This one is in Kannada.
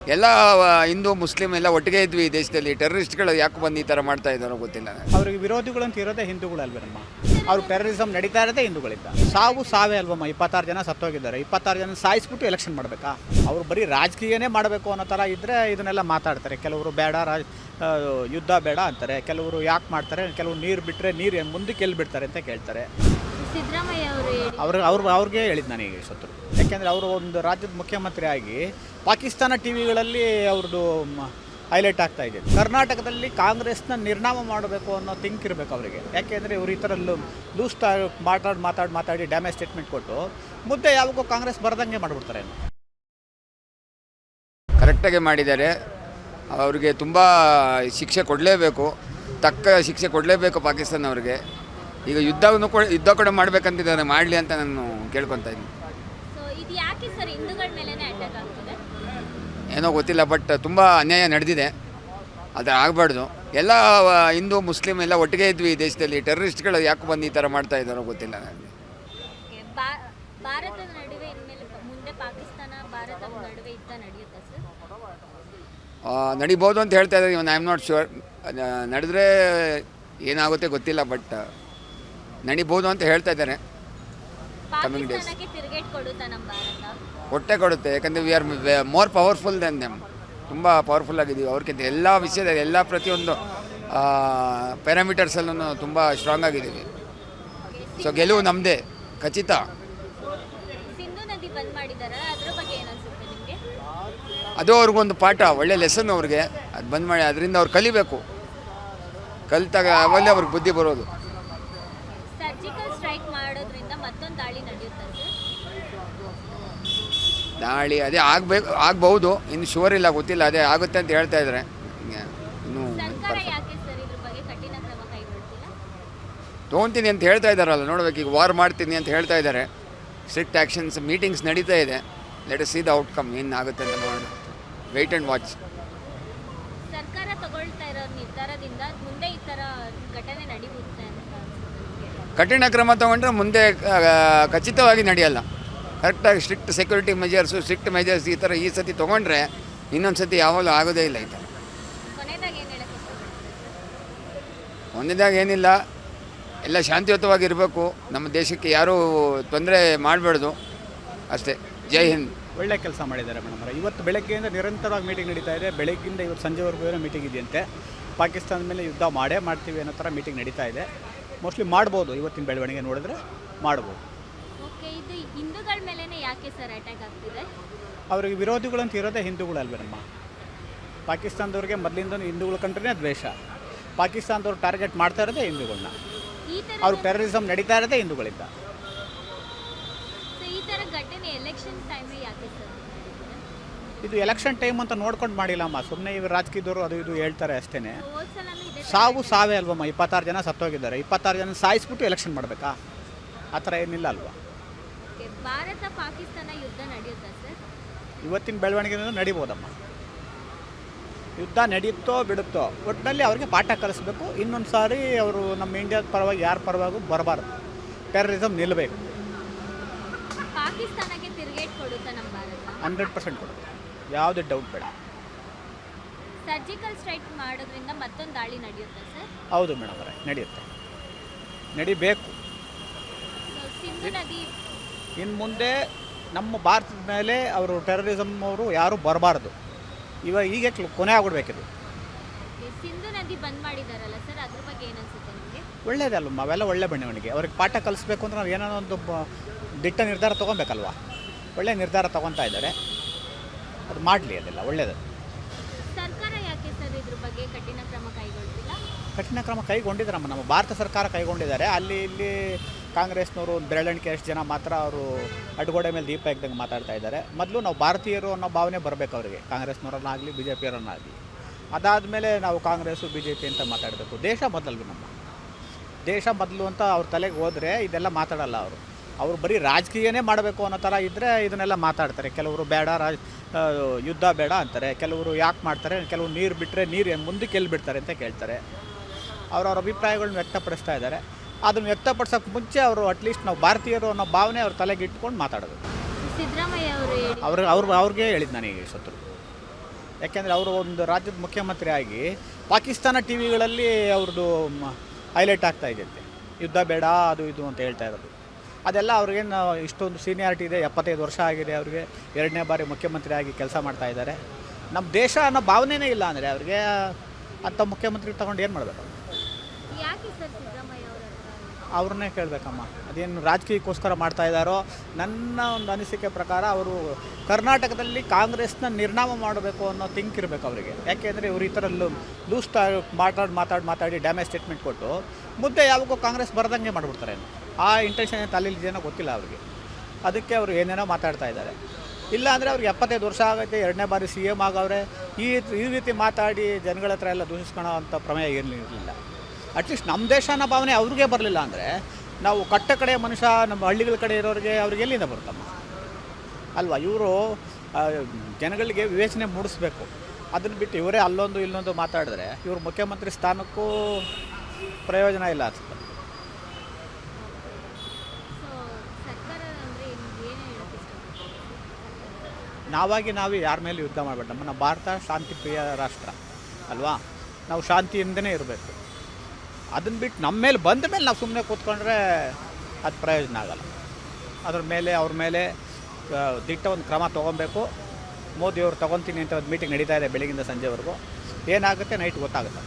ಎಲ್ಲ ಹಿಂದೂ ಮುಸ್ಲಿಂ ಎಲ್ಲ ಒಟ್ಟಿಗೆ ಇದ್ವಿ ಈ ದೇಶದಲ್ಲಿ. ಟೆರರಿಸ್ಟ್ಗಳು ಯಾಕೆ ಬಂದು ಈ ಥರ ಮಾಡ್ತಾ ಇದ್ದಾರೋ ಗೊತ್ತಿಲ್ಲ. ಅವ್ರಿಗೆ ವಿರೋಧಿಗಳು ಅಂತ ಇರೋದೇ ಹಿಂದೂಗಳಲ್ವೇನಮ್ಮ. ಅವ್ರು ಟೆರರಿಸಮ್ ನಡೀತಾ ಇರೋದೇ ಹಿಂದೂಗಳಿಂದ. ಸಾವೇ ಅಲ್ವಮ್ಮ. 26 ಜನ ಸತ್ತೋಗಿದ್ದಾರೆ. 26 ಜನ ಸಾಯಿಸ್ಬಿಟ್ಟು ಎಲೆಕ್ಷನ್ ಮಾಡಬೇಕಾ? ಅವ್ರು ಬರೀ ರಾಜಕೀಯನೇ ಮಾಡಬೇಕು ಅನ್ನೋ ಥರ ಇದ್ದರೆ ಇದನ್ನೆಲ್ಲ ಮಾತಾಡ್ತಾರೆ. ಕೆಲವರು ಬೇಡ ಯುದ್ಧ ಬೇಡ ಅಂತಾರೆ, ಕೆಲವರು ಯಾಕೆ ಮಾಡ್ತಾರೆ, ಕೆಲವರು ನೀರು ಬಿಟ್ಟರೆ ನೀರು ಮುಂದಕ್ಕೆ ಎಲ್ಲಿ ಬಿಡ್ತಾರೆ ಅಂತ ಕೇಳ್ತಾರೆ. ಸಿದ್ದರಾಮಯ್ಯ ಅವ್ರಿಗೆ ಹೇಳಿದ್ದು ನನಗೆ ಸತ್ರು. ಯಾಕೆಂದರೆ ಅವರು ಒಂದು ರಾಜ್ಯದ ಮುಖ್ಯಮಂತ್ರಿ ಆಗಿ ಪಾಕಿಸ್ತಾನ ಟಿ ವಿಗಳಲ್ಲಿ ಅವ್ರದ್ದು ಹೈಲೈಟ್ ಆಗ್ತಾ ಇದೆ. ಕರ್ನಾಟಕದಲ್ಲಿ ಕಾಂಗ್ರೆಸ್ನ ನಿರ್ನಾಮ ಮಾಡಬೇಕು ಅನ್ನೋ ಥಿಂಕ್ ಇರಬೇಕು ಅವರಿಗೆ. ಯಾಕೆಂದರೆ ಇವರು ಈ ಥರ ಲೂಸ್ ಮಾತಾಡಿ ಡ್ಯಾಮೇಜ್ ಸ್ಟೇಟ್ಮೆಂಟ್ ಕೊಟ್ಟು ಮುದ್ದೆ ಯಾವಾಗೂ ಕಾಂಗ್ರೆಸ್ ಬರದಂಗೆ ಮಾಡಿಬಿಡ್ತಾರೆ. ಕರೆಕ್ಟಾಗಿ ಮಾಡಿದ್ದಾರೆ. ಅವ್ರಿಗೆ ತುಂಬ ಶಿಕ್ಷೆ ಕೊಡಲೇಬೇಕು, ತಕ್ಕ ಶಿಕ್ಷೆ ಕೊಡಲೇಬೇಕು ಪಾಕಿಸ್ತಾನವ್ರಿಗೆ. ಈಗ ಯುದ್ಧ ಕೂಡ ಮಾಡಬೇಕಂತಿದ್ದಾರೆ, ಮಾಡಲಿ ಅಂತ ನಾನು ಕೇಳ್ಕೊತಾ ಇದ್ದೀನಿ. ಏನೋ ಗೊತ್ತಿಲ್ಲ, ಬಟ್ ತುಂಬ ಅನ್ಯಾಯ ನಡೆದಿದೆ, ಅದು ಆಗಬಾರ್ದು. ಎಲ್ಲ ಹಿಂದೂ ಮುಸ್ಲಿಂ ಎಲ್ಲ ಒಟ್ಟಿಗೆ ಇದ್ವಿ ಈ ದೇಶದಲ್ಲಿ. ಟೆರರಿಸ್ಟ್ಗಳು ಯಾಕೆ ಬಂದು ಈ ಥರ ಮಾಡ್ತಾ ಇದ್ದಾರೋ ಗೊತ್ತಿಲ್ಲ ನನಗೆ. ಭಾರತದ ನಡುವೆ ಇನ್ಮೇಲೆ ಮುಂದೆ ಪಾಕಿಸ್ತಾನ ಭಾರತ ನಡುವೆ ಯುದ್ಧ ನಡೆಯುತ್ತಾ ಸರ್? ನಡಿಬೋದು ಅಂತ ಹೇಳ್ತಾ ಇದ್ದಾರೆ. ಇವನು ಐ ಆಮ್ ನಾಟ್ ಶ್ಯೂರ್. ನಡೆದ್ರೆ ಏನಾಗುತ್ತೆ ಗೊತ್ತಿಲ್ಲ, ಬಟ್ ನಡಿಬೋದು ಅಂತ ಹೇಳ್ತಾ ಇದ್ದಾರೆ. ಕಮಿಂಗ್ ಡೇಸ್ ಹೊಟ್ಟೆ ಕೊಡುತ್ತೆ. ಯಾಕಂದರೆ we are more powerful than them. ತುಂಬ ಪವರ್ಫುಲ್ ಆಗಿದ್ದೀವಿ ಅವ್ರಿಗಿಂತ. ಎಲ್ಲ ವಿಷಯದಲ್ಲಿ, ಎಲ್ಲ ಪ್ರತಿಯೊಂದು ಪ್ಯಾರಾಮೀಟರ್ಸಲ್ಲೂ ತುಂಬ ಸ್ಟ್ರಾಂಗ್ ಆಗಿದ್ದೀವಿ. ಸೊ ಗೆಲುವು ನಮ್ಮದೇ ಖಚಿತ. ಅದು ಅವ್ರಿಗೊಂದು ಪಾಠ, ಒಳ್ಳೆ ಲೆಸನ್ ಅವ್ರಿಗೆ. ಅದು ಬಂದ್ ಮಾಡಿ ಅದರಿಂದ ಅವ್ರು ಕಲಿಬೇಕು. ಕಲಿತಾಗ ಅವಲ್ಲೇ ಅವ್ರಿಗೆ ಬುದ್ಧಿ ಬರೋದು. ದಾಳಿ ಅದೇ ಆಗ್ಬಹುದು, ಇನ್ನು ಶೋರ್ ಇಲ್ಲ, ಗೊತ್ತಿಲ್ಲ. ಅದೇ ಆಗುತ್ತೆ ಅಂತ ಹೇಳ್ತಾ ಇದ್ದಾರೆ. ಇನ್ನು ತೊಗೊತೀನಿ ಅಂತ ಹೇಳ್ತಾ ಇದ್ದಾರಲ್ಲ, ನೋಡ್ಬೇಕು. ಈಗ ವಾರ್ ಮಾಡ್ತೀನಿ ಅಂತ ಹೇಳ್ತಾ ಇದ್ದಾರೆ. ಸ್ಟ್ರಿಕ್ಟ್ ಆ್ಯಕ್ಷನ್ಸ್, ಮೀಟಿಂಗ್ಸ್ ನಡೀತಾ ಇದೆ. Let us see the outcome ಏನಾಗುತ್ತೆ ಅಂತ ನೋಡೋಣ. Wait and watch. ಸರ್ಕಾರ ತಗೊಳ್ತಾ ಇರೋ ನಿರ್ಧಾರದಿಂದ ಮುಂದೆ ಈ ಥರ ಘಟನೆ ನಡೆಯುತ್ತೆ ಅಂತ ಕಠಿಣ ಕ್ರಮ ತಗೊಂಡ್ರೆ ಮುಂದೆ ಖಚಿತವಾಗಿ ನಡೆಯಲ್ಲ. ಕರೆಕ್ಟಾಗಿ strict security measures, strict measures ಈ ಸತಿ ತೊಗೊಂಡ್ರೆ ಇನ್ನೊಂದು ಸತಿ ಯಾವಾಗಲೂ ಆಗೋದೇ ಇಲ್ಲ. ಈ ಥರ ಒಂದೇದಾಗ ಏನಿಲ್ಲ, ಎಲ್ಲ ಶಾಂತಿಯುತವಾಗಿರಬೇಕು. ನಮ್ಮ ದೇಶಕ್ಕೆ ಯಾರೂ ತೊಂದರೆ ಮಾಡಬಾರ್ದು ಅಷ್ಟೇ. ಜೈ ಹಿಂದ್. ಒಳ್ಳೆ ಕೆಲಸ ಮಾಡಿದ್ದಾರೆ ಮೇಡಮ್. ಇವತ್ತು ಬೆಳಗ್ಗೆಯಿಂದ ನಿರಂತರವಾಗಿ ಮೀಟಿಂಗ್ ನಡೀತಾ ಇದೆ. ಬೆಳಗ್ಗಿಂದ ಇವತ್ತು ಸಂಜೆವರೆಗೂ ಏನೋ ಮೀಟಿಂಗ್ ಇದೆಯಂತೆ. ಪಾಕಿಸ್ತಾನದ ಮೇಲೆ ಯುದ್ಧ ಮಾಡ್ತೀವಿ ಅನ್ನೋ ಥರ ಮೀಟಿಂಗ್ ನಡೀತಾ ಇದೆ. ಮೋಸ್ಟ್ಲಿ ಮಾಡ್ಬೋದು. ಇವತ್ತಿನ ಬೆಳವಣಿಗೆ ನೋಡಿದ್ರೆ ಮಾಡ್ಬೋದು. ಇದು ಹಿಂದೂಗಳ ಮೇಲೆ ಯಾಕೆ ಸರ್ ಅಟ್ಯಾಕ್ ಆಗ್ತಿದೆ? ಅವ್ರಿಗೆ ವಿರೋಧಿಗಳು ಅಂತ ಇರೋದೇ ಹಿಂದೂಗಳಲ್ವೇನಮ್ಮ. ಪಾಕಿಸ್ತಾನದವ್ರಿಗೆ ಮೊದಲಿಂದ ಹಿಂದೂಗಳ ಕಂಡ್ರೆ ದ್ವೇಷ. ಪಾಕಿಸ್ತಾನದವ್ರು ಟಾರ್ಗೆಟ್ ಮಾಡ್ತಾ ಇರೋದೇ ಹಿಂದೂಗಳನ್ನ. ಅವ್ರು ಟೆರರಿಸಮ್ ನಡೀತಾ ಇರೋದೇ ಹಿಂದೂಗಳಿಂದ. ಈ ಥರ ಘಟನೆ ಎಲೆಕ್ಷನ್ ಟೈಮ್ ಯಾಕೆ ಸರ್? ಇದು ಎಲೆಕ್ಷನ್ ಟೈಮ್ ಅಂತ ನೋಡ್ಕೊಂಡು ಮಾಡಿಲ್ಲಮ್ಮ. ಸುಮ್ಮನೆ ಇವರು ರಾಜಕೀಯದವರು ಅದು ಇದು ಹೇಳ್ತಾರೆ ಅಷ್ಟೇ. ಸಾವೇ ಅಲ್ವಮ್ಮ. 26 ಜನ ಸತ್ತೋಗಿದ್ದಾರೆ. 26 ಜನ ಸಾಯಿಸ್ಬಿಟ್ಟು ಎಲೆಕ್ಷನ್ ಮಾಡಬೇಕಾ? ಆ ಥರ ಏನಿಲ್ಲ ಅಲ್ವಾ. ಭಾರತ ಪಾಕಿಸ್ತಾನ ಯುದ್ಧ ನಡೆಯುತ್ತಾ ಸರ್? ಇವತ್ತಿನ ಬೆಳವಣಿಗೆ ನಡಿಬೋದಮ್ಮ. ಯುದ್ಧ ನಡೆಯುತ್ತೋ ಬಿಡುತ್ತೋ, ಒಟ್ಟಿನಲ್ಲಿ ಅವ್ರಿಗೆ ಪಾಠ ಕಲಿಸ್ಬೇಕು. ಇನ್ನೊಂದು ಸಾರಿ ಅವರು ನಮ್ಮ ಇಂಡಿಯಾದ ಪರವಾಗಿ ಯಾರ ಪರವಾಗೂ ಬರಬಾರ್ದು. ಟೆರರಿಸಮ್ ನಿಲ್ಲಬೇಕು. ಪಾಕಿಸ್ತಾನಕ್ಕೆ ತಿರುಗೇಟ್ ಕೊಡುತ್ತಾ ನಮ್ಮ ಭಾರತ? 100% ಕೊಡುತ್ತೆ, ಯಾವುದೇ ಡೌಟ್ ಬೇಡ. ಸರ್ಜಿಕಲ್ ಸ್ಟ್ರೈಕ್ ಮಾಡೋದ್ರಿಂದ ಮತ್ತೊಂದು ದಾಳಿ ನಡೆಯುತ್ತಾ ಸರ್? ಹೌದು ಮೇಡಮ್ ಅವರೇ, ನಡೆಯುತ್ತೆ, ನಡಿಬೇಕು. ಇನ್ನು ಮುಂದೆ ನಮ್ಮ ಭಾರತದ ಮೇಲೆ ಅವರು ಟೆರರಿಸಮ್ ಅವರು ಯಾರೂ ಬರಬಾರ್ದು. ಈಗ ಕೊನೆ ಆಗ್ಬಿಡ್ಬೇಕಿದು. ಸಿಂಧು ನದಿ ಬಂದ್ ಮಾಡಿದಾರಲ್ಲ ಸರ್, ಅದ್ರ ಬಗ್ಗೆ ಏನು ಅನ್ಸುತ್ತೆ ನಿಮಗೆ? ಒಳ್ಳೇದಲ್ವ, ಅವೆಲ್ಲ ಒಳ್ಳೆ ಬೆಳವಣಿಗೆ. ಅವ್ರಿಗೆ ಪಾಠ ಕಲಿಸ್ಬೇಕು ಅಂದ್ರೆ ನಾವು ಏನೋ ಒಂದು ದಿಟ್ಟ ನಿರ್ಧಾರ ತೊಗೊಬೇಕಲ್ವ. ಒಳ್ಳೆ ನಿರ್ಧಾರ ತೊಗೊತಾ ಇದ್ದಾರೆ, ಅದು ಮಾಡಲಿ, ಅದೆಲ್ಲ ಒಳ್ಳೆಯದು. ಸರ್ಕಾರ ಯಾಕೆ ಸರ್ ಇದ್ರ ಬಗ್ಗೆ ಕಠಿಣ ಕ್ರಮ ಕೈಗೊಳ್ಳಿಲ್ಲ? ಕಠಿಣ ಕ್ರಮ ಕೈಗೊಂಡಿದ್ದಾರಮ್ಮ. ನಮ್ಮ ಭಾರತ ಸರ್ಕಾರ ಕೈಗೊಂಡಿದ್ದಾರೆ. ಅಲ್ಲಿ ಇಲ್ಲಿ ಕಾಂಗ್ರೆಸ್ನವರು ಒಂದು ಬೆರಳೆಣಿಕೆ ಅಷ್ಟು ಜನ ಮಾತ್ರ ಅವರು ಅಡ್ಗೋಡೆ ಮೇಲೆ ದೀಪ ಇದ್ದಂಗೆ ಮಾತಾಡ್ತಾ ಇದ್ದಾರೆ. ಮೊದಲು ನಾವು ಭಾರತೀಯರು ಅನ್ನೋ ಭಾವನೆ ಬರಬೇಕು ಅವರಿಗೆ, ಕಾಂಗ್ರೆಸ್ನವರನ್ನಾಗಲಿ ಬಿ ಜೆ ಪಿಯವರನ್ನಾಗಲಿ. ಅದಾದಮೇಲೆ ನಾವು ಕಾಂಗ್ರೆಸ್ಸು ಬಿ ಜೆ ಪಿ ಅಂತ ಮಾತಾಡಬೇಕು. ದೇಶ ಮೊದಲು, ನಮ್ಮ ದೇಶ ಮೊದಲು ಅಂತ ಅವ್ರ ತಲೆಗೆ ಹೋದರೆ ಇದೆಲ್ಲ ಮಾತಾಡಲ್ಲ ಅವರು. ಅವರು ಬರೀ ರಾಜಕೀಯನೇ ಮಾಡಬೇಕು ಅನ್ನೋ ಥರ ಇದ್ದರೆ ಇದನ್ನೆಲ್ಲ ಮಾತಾಡ್ತಾರೆ. ಕೆಲವರು ಬೇಡ ಯುದ್ಧ ಬೇಡ ಅಂತಾರೆ, ಕೆಲವರು ಯಾಕೆ ಮಾಡ್ತಾರೆ, ಕೆಲವರು ನೀರು ಬಿಟ್ಟರೆ ನೀರು ಮುಂದಕ್ಕೆ ಎಲ್ಲಿ ಬಿಡ್ತಾರೆ ಅಂತ ಕೇಳ್ತಾರೆ. ಅವರವ್ರ ಅಭಿಪ್ರಾಯಗಳನ್ನ ವ್ಯಕ್ತಪಡಿಸ್ತಾ ಇದ್ದಾರೆ. ಅದನ್ನು ವ್ಯಕ್ತಪಡಿಸೋಕ್ಕೆ ಮುಂಚೆ ಅವರು ಅಟ್ಲೀಸ್ಟ್ ನಾವು ಭಾರತೀಯರು ಅನ್ನೋ ಭಾವನೆ ಅವ್ರ ತಲೆಗೆ ಇಟ್ಕೊಂಡು ಮಾತಾಡೋದು. ಸಿದ್ದರಾಮಯ್ಯ ಅವ್ರಿಗೆ ಹೇಳಿದ್ದು ಅವ್ರಿಗೆ ಹೇಳಿದ್ದು ನನಗೆ ಸತ್ರು. ಯಾಕೆಂದರೆ ಅವರು ಒಂದು ರಾಜ್ಯದ ಮುಖ್ಯಮಂತ್ರಿ ಆಗಿ ಪಾಕಿಸ್ತಾನ ಟಿ ವಿಗಳಲ್ಲಿ ಅವ್ರದ್ದು ಹೈಲೈಟ್ ಆಗ್ತಾ ಇದೆಯಂತೆ, ಯುದ್ಧ ಬೇಡ ಅದು ಇದು ಅಂತ ಹೇಳ್ತಾ ಇರೋದು. ಅದೆಲ್ಲ ಅವ್ರಿಗೇನು ಇಷ್ಟೊಂದು ಸೀನಿಯಾರಿಟಿ ಇದೆ, 75 ವರ್ಷ ಆಗಿದೆ ಅವ್ರಿಗೆ, 2ನೇ ಬಾರಿ ಮುಖ್ಯಮಂತ್ರಿ ಆಗಿ ಕೆಲಸ ಮಾಡ್ತಾ ಇದ್ದಾರೆ. ನಮ್ಮ ದೇಶ ಅನ್ನೋ ಭಾವನೆನೇ ಇಲ್ಲ ಅಂದರೆ ಅವ್ರಿಗೆ ಅಂಥ ಮುಖ್ಯಮಂತ್ರಿ ತಗೊಂಡು ಏನು ಮಾಡಬೇಕು? ಯಾಕೆ ಸರ್ ಸಿದ್ದರಾಮಯ್ಯ ಅವರ ಹತ್ರ ಅವ್ರನ್ನೇ ಕೇಳಬೇಕಮ್ಮ. ಅದೇನು ರಾಜಕೀಯಕ್ಕೋಸ್ಕರ ಮಾಡ್ತಾ ಇದ್ದಾರೋ? ನನ್ನ ಒಂದು ಅನಿಸಿಕೆ ಪ್ರಕಾರ ಅವರು ಕರ್ನಾಟಕದಲ್ಲಿ ಕಾಂಗ್ರೆಸ್ನ ನಿರ್ನಾಮ ಮಾಡಬೇಕು ಅನ್ನೋ ಥಿಂಕ್ ಇರಬೇಕು ಅವರಿಗೆ. ಯಾಕೆಂದರೆ ಇವರು ಈ ಥರ ಲೂಸ್ ಮಾತಾಡಿ ಡ್ಯಾಮೇಜ್ ಸ್ಟೇಟ್ಮೆಂಟ್ ಕೊಟ್ಟು ಮುದ್ದೆ ಯಾವಾಗೂ ಕಾಂಗ್ರೆಸ್ ಬರದಂಗೆ ಮಾಡಿಬಿಡ್ತಾರೆ. ಆ ಇಂಟೆನ್ಷನ್ ತಲೆಯಲ್ಲಿದೆಯೋ ಗೊತ್ತಿಲ್ಲ ಅವ್ರಿಗೆ. ಅದಕ್ಕೆ ಅವರು ಏನೇನೋ ಮಾತಾಡ್ತಾ ಇದ್ದಾರೆ. ಇಲ್ಲ ಅಂದರೆ ಅವ್ರಿಗೆ 75 ವರ್ಷ ಆಗೈತೆ, 2ನೇ ಬಾರಿ CM ಆಗವ್ರೆ. ಈ ರೀತಿ ಮಾತಾಡಿ ಜನಗಳ ಹತ್ರ ಎಲ್ಲ ದೂಷಿಸ್ಕೊಳ್ಳೋ ಅಂಥ ಪ್ರಮೇಯ ಏನಿರಲಿಲ್ಲ. ಅಟ್ಲೀಸ್ಟ್ ನಮ್ಮ ದೇಶನ ಭಾವನೆ ಅವ್ರಿಗೆ ಬರಲಿಲ್ಲ ಅಂದರೆ ನಾವು ಕಟ್ಟ ಕಡೆ ಮನುಷ್ಯ ನಮ್ಮ ಹಳ್ಳಿಗಳ ಕಡೆ ಇರೋರಿಗೆ ಅವ್ರಿಗೆ ಎಲ್ಲಿಂದ ಬರ್ತಮ್ಮ ಅಲ್ವಾ? ಇವರು ಜನಗಳಿಗೆ ವಿವೇಚನೆ ಮೂಡಿಸ್ಬೇಕು. ಅದನ್ನು ಬಿಟ್ಟು ಇವರೇ ಅಲ್ಲೊಂದು ಇಲ್ಲೊಂದು ಮಾತಾಡಿದ್ರೆ ಇವರು ಮುಖ್ಯಮಂತ್ರಿ ಸ್ಥಾನಕ್ಕೂ ಪ್ರಯೋಜನ ಇಲ್ಲ ಅನ್ಸುತ್ತೆ. ಸೊ ಸರ್ಕಾರ ಅಂದರೆ ಏನು ಹೇಳೋಕ್ಕೆ ಇಷ್ಟಪಡ್ತೀರಾ? ನಾವು ಯಾರ ಮೇಲೆ ಯುದ್ಧ ಮಾಡಬೇಡ. ನಮ್ಮ ಭಾರತ ಶಾಂತಿಪ್ರಿಯ ರಾಷ್ಟ್ರ ಅಲ್ವಾ? ನಾವು ಶಾಂತಿಯಿಂದನೇ ಇರಬೇಕು. ಅದನ್ನು ಬಿಟ್ಟು ನಮ್ಮ ಮೇಲೆ ಬಂದ ಮೇಲೆ ನಾವು ಸುಮ್ಮನೆ ಕೂತ್ಕೊಂಡ್ರೆ ಅದು ಪ್ರಯೋಜನ ಆಗಲ್ಲ. ಅವ್ರ ಮೇಲೆ ದಿಟ್ಟ ಒಂದು ಕ್ರಮ ತೊಗೊಬೇಕು. ಮೋದಿಯವರು ತೊಗೊತೀನಿ ಅಂತ ಒಂದು ಮೀಟಿಂಗ್ ನಡೀತಾ ಇದೆ ಬೆಳಗಿಂದ ಸಂಜೆವರೆಗೂ. ಏನಾಗುತ್ತೆ ನೈಟ್ ಗೊತ್ತಾಗುತ್ತೆ.